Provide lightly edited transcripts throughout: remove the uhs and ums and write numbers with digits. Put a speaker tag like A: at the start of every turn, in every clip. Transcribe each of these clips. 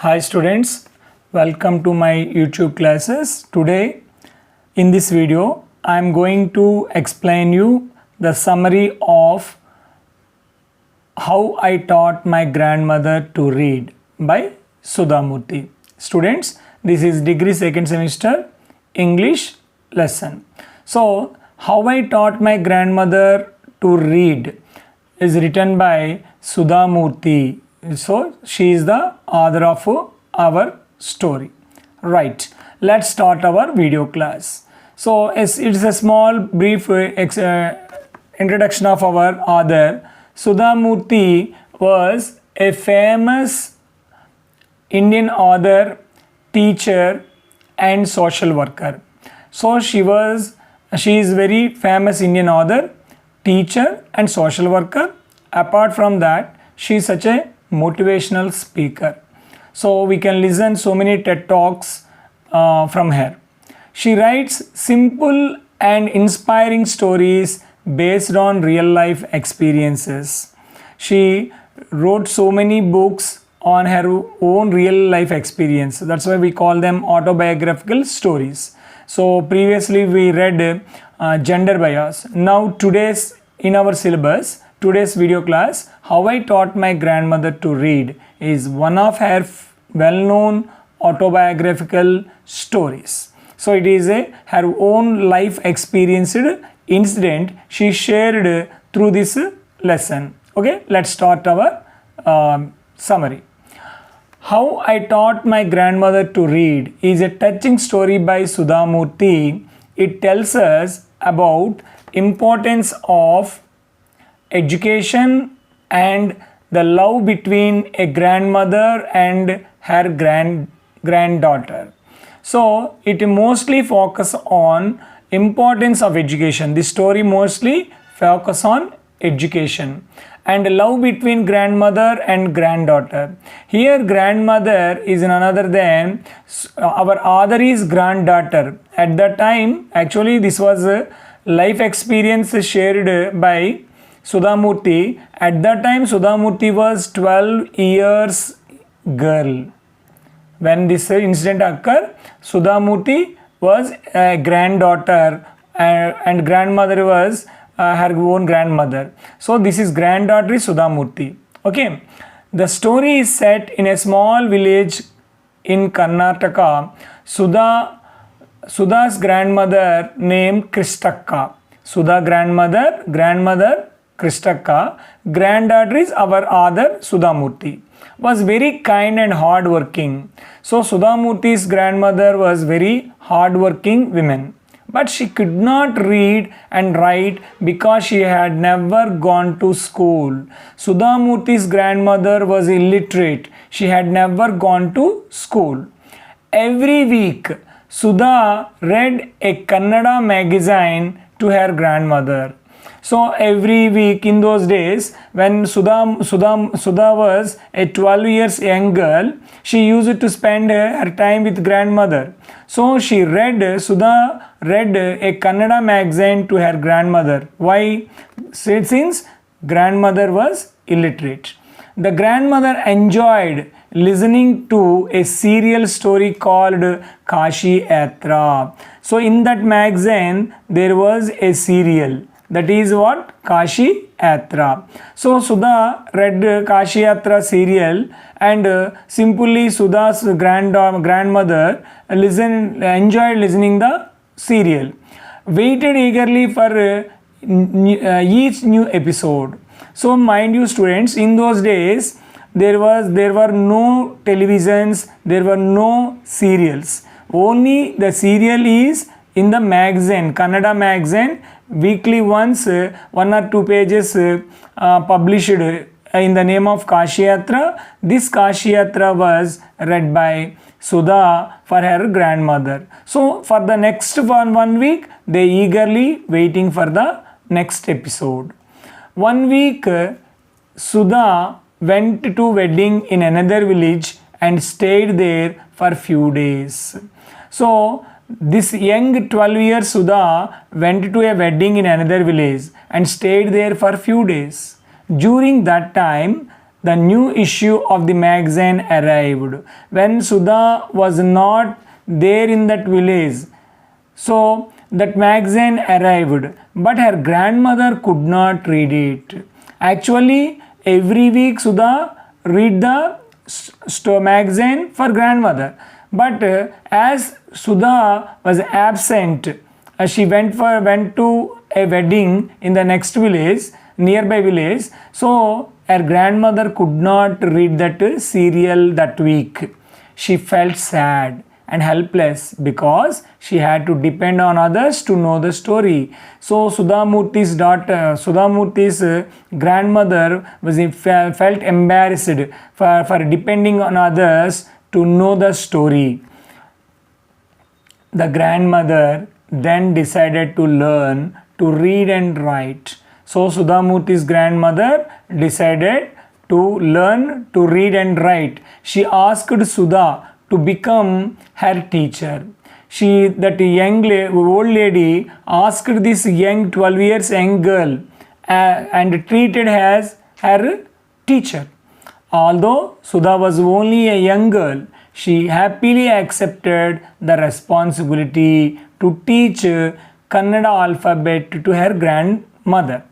A: Hi students, welcome to my YouTube classes. Today in this video I am going to explain you the summary of how I taught my grandmother to read by Sudhamurthy. Students, this is degree second semester English lesson. So how I taught my grandmother to read is written by Sudhamurthy. So she is the author of our story. Right, let's start our video class. So it's a small brief introduction of our author. Sudhamurthy was a famous Indian author, teacher and social worker. So she is very famous Indian author, teacher and social worker. Apart from that, she is such a motivational speaker. So we can listen so many TED Talks from her. She writes simple and inspiring stories based on real life experiences. She wrote so many books on her own real life experience. That's why we call them autobiographical stories. So previously we read gender bias. Now in our syllabus, today's video class, how I taught my grandmother to read, is one of her well-known autobiographical stories. So it is her own life experienced incident she shared through this lesson. Okay, let's start our summary. How I taught my grandmother to read is a touching story by Sudhamurthy. It tells us about importance of education and the love between a grandmother and her granddaughter. So it mostly focus on importance of education. This story mostly focus on education and love between grandmother and granddaughter. Here grandmother is none other than our author is granddaughter. At that time, actually this was a life experience shared by Sudhamurthy. At that time Sudhamurthy was 12 years girl. When this incident occurred, Sudhamurthy was a granddaughter and grandmother was her own grandmother. So this is granddaughter is Sudhamurthy. Okay. The story is set in a small village in Karnataka. Sudha's grandmother named Kristakka. Sudha grandmother Kristakka. Granddaughter is our author Sudhamurthy. Was very kind and hard-working. So Sudhamurthy's grandmother was very hard-working woman. But she could not read and write because she had never gone to school. Sudhamurthy's grandmother was illiterate. She had never gone to school. Every week, Sudha read a Kannada magazine to her grandmother. So every week in those days, when Sudha was a 12 years young girl, she used to spend her time with grandmother. So Sudha read a Kannada magazine to her grandmother. Why? Since grandmother was illiterate. The grandmother enjoyed listening to a serial story called Kashi Yatra. So in that magazine, there was a serial. That is what? Kashi Yatra. So Sudha read Kashi Yatra serial and simply Sudha's grandmother enjoyed listening the serial. Waited eagerly for each new episode. So mind you students, in those days there were no televisions, there were no serials. Only the serial is in the magazine, Kannada magazine. Weekly once, 1 or 2 pages published in the name of Kashi Yatra. This Kashi Yatra was read by Sudha for her grandmother. So for the next one week, they eagerly waiting for the next episode. 1 week, Sudha went to wedding in another village and stayed there for few days. So this young 12-year Sudha went to a wedding in another village and stayed there for few days. During that time, the new issue of the magazine arrived. When Sudha was not there in that village, so that magazine arrived, but her grandmother could not read it. Actually, every week Sudha read the magazine for grandmother, but as Sudha was absent, she went to a wedding in the next village, nearby village, so her grandmother could not read that serial that week. She felt sad and helpless because she had to depend on others to know the story. So Sudhamurthi's grandmother felt embarrassed for depending on others to know the story. The grandmother then decided to learn to read and write. So Sudhamurthi's grandmother decided to learn to read and write. She asked Sudha to become her teacher. Old lady asked this young 12 years young girl and treated her as her teacher. Although Sudha was only a young girl, she happily accepted the responsibility to teach Kannada alphabet to her grandmother.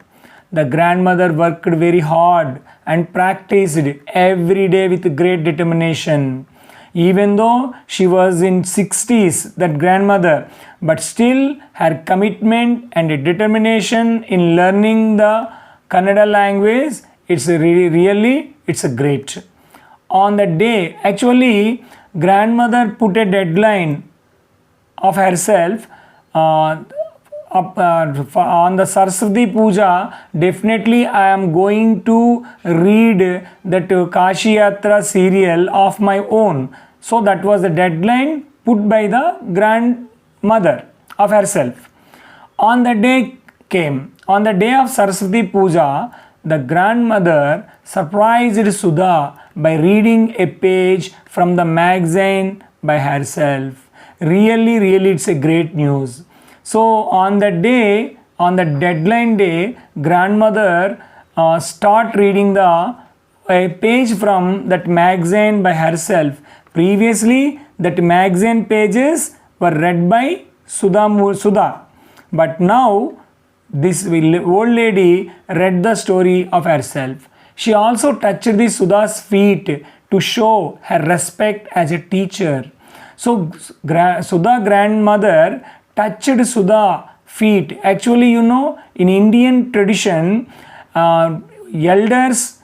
A: The grandmother worked very hard and practiced every day with great determination. Even though she was in 60s, that grandmother, but still her commitment and determination in learning the Kannada language, it's a great. On the day, actually, grandmother put a deadline of herself on the Saraswati Puja. Definitely I am going to read that Kashi Yatra serial of my own. So that was the deadline put by the grandmother of herself. On the day came, on the day of Saraswati Puja, the grandmother surprised Sudha by reading a page from the magazine by herself. Really it's a great news. So on the day, on the deadline day, grandmother start reading a page from that magazine by herself. Previously, that magazine pages were read by Sudha. But now, this old lady read the story of herself. She also touched the Sudha's feet to show her respect as a teacher. So, Sudha grandmother touched Sudha feet. Actually, in Indian tradition, elders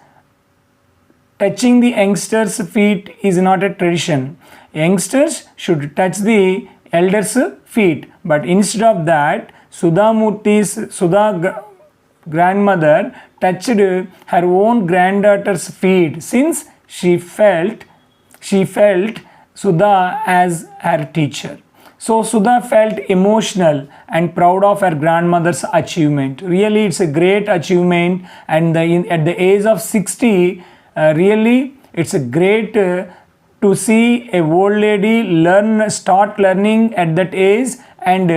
A: touching the youngsters' feet is not a tradition. Youngsters should touch the elders' feet. But instead of that, Sudha grandmother touched her own granddaughter's feet since she felt Sudha as her teacher. So Sudha felt emotional and proud of her grandmother's achievement. Really, it's a great achievement, and at the age of 60, really, it's a great to see a old lady start learning at that age, and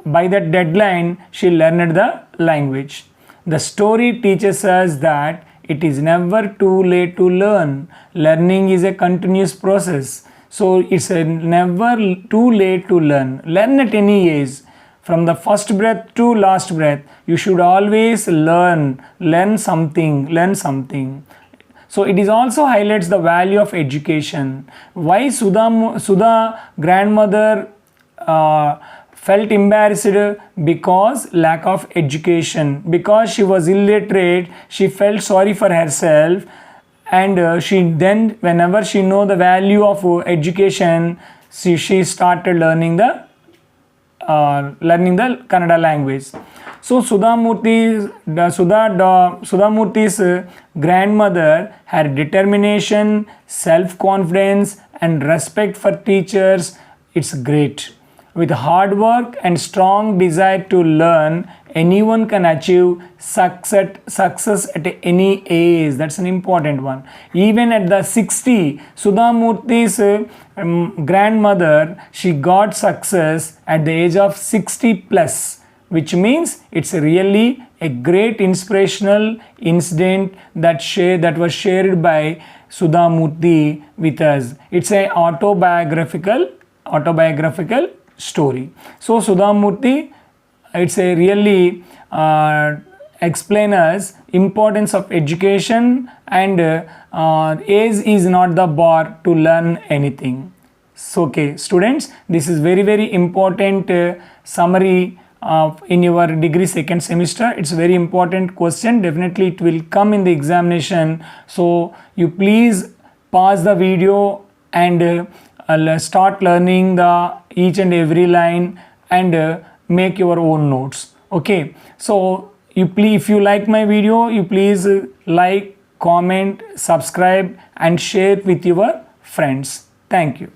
A: by that deadline, she learned the language. The story teaches us that it is never too late to learn. Learning is a continuous process. So it's never too late to learn. Learn at any age. From the first breath to last breath, you should always learn something. So it is also highlights the value of education. Why Sudha grandmother felt embarrassed? Because lack of education. Because she was illiterate, she felt sorry for herself, and she then, whenever she know the value of education, she started learning the Kannada language. So Sudhamurthi's grandmother had determination, self-confidence and respect for teachers. It's great. With hard work and strong desire to learn, anyone can achieve success at any age. That's an important one. Even at the 60, Sudhamurthi's grandmother, she got success at the age of 60 plus, which means it's really a great inspirational incident that was shared by Sudha Murthy with us. It's a autobiographical story. So Sudha Murthy, it's a really explain us importance of education, and age is not the bar to learn anything. So okay students, this is very important summary in your degree second semester. It's a very important question, definitely it will come in the examination. So you please pause the video and start learning the each and every line and make your own notes. Okay, so if you like my video, you please like, comment, subscribe and share with your friends. Thank you.